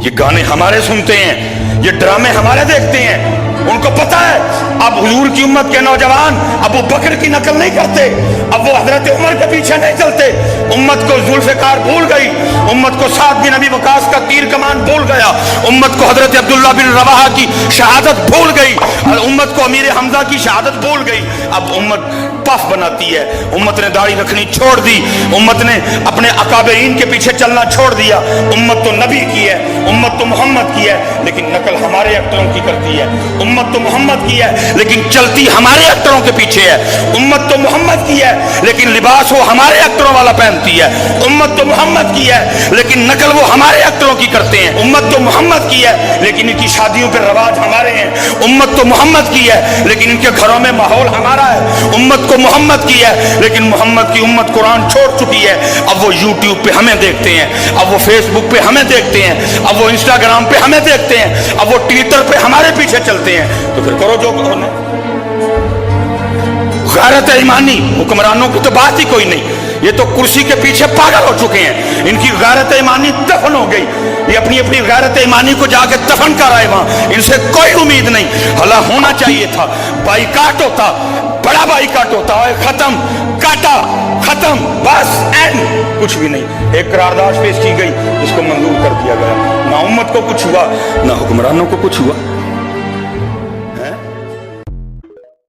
ये गाने हमारे सुनते हैं, ये ड्रामे हमारे देखते हैं। उनको पता है अब हुजूर की उम्मत के नौजवान अबू बकर की नकल नहीं करते, अब वो हजरत उमर के पीछे नहीं चलते। उम्मत को जुल्फ़िकार भूल गई, उम्मत को साद बिन अबी वकास का तीर कमान भूल गया, उम्मत को हजरत अब्दुल्ला बिन रवाहा की शहादत भूल गई, और उम्मत को अमीर हमजा की शहादत भूल गई। अब उम्मत पफ बनाती है, उम्मत ने दाढ़ी रखनी छोड़ दी, उम्मत ने अपने अकाबरीन के पीछे चलना छोड़ दिया। उम्मत तो नबी की है, उम्मत तो मोहम्मद की है, लेकिन नकल हमारे एक्टरों की करती है। उम्मत तो मोहम्मद की है, लेकिन चलती हमारे एक्टरों के पीछे है। उम्मत तो मोहम्मद की है, लेकिन लिबास वो हमारे एक्टरों वाला पहनती है। उम्मत तो मोहम्मद की है, लेकिन नकल वो हमारे एक्टरों की करते हैं। उम्मत तो मोहम्मद की है, लेकिन इनकी शादियों पे रवाज हमारे हैं। उम्मत तो मोहम्मद की है, लेकिन इनके घरों में माहौल हमारा है। उम्मत को मोहम्मद की है, लेकिन मोहम्मद की उम्मत कुरान छोड़ चुकी है। अब वो यूट्यूब पे हमें देखते हैं, अब वो फेसबुक पे हमें देखते हैं, अब वो इंस्टाग्राम पे हमें देखते हैं, अब वो ट्विटर पे हमारे पीछे चलते हैं। तो फिर करो जो करो ना। गैरत ईमानी हुक्मरानों की तो बात ही कोई नहीं, ये तो कुर्सी के पीछे पागल हो चुके हैं। इनकी गैरत ईमानी दफन हो गई, ये अपनी अपनी गैरत ईमानी को जाके दफन कर आए वहां। इनसे कोई उम्मीद नहीं। हला होना चाहिए था, बाइकाट होता, बड़ा बाइकाट होता है। खत्म, काटा, खत्म, बस एंड, कुछ भी नहीं। एक करारदाद पेश की गई, इसको मंजूर कर दिया गया। ना उम्मत को कुछ हुआ, ना हुक्मरानों को कुछ हुआ।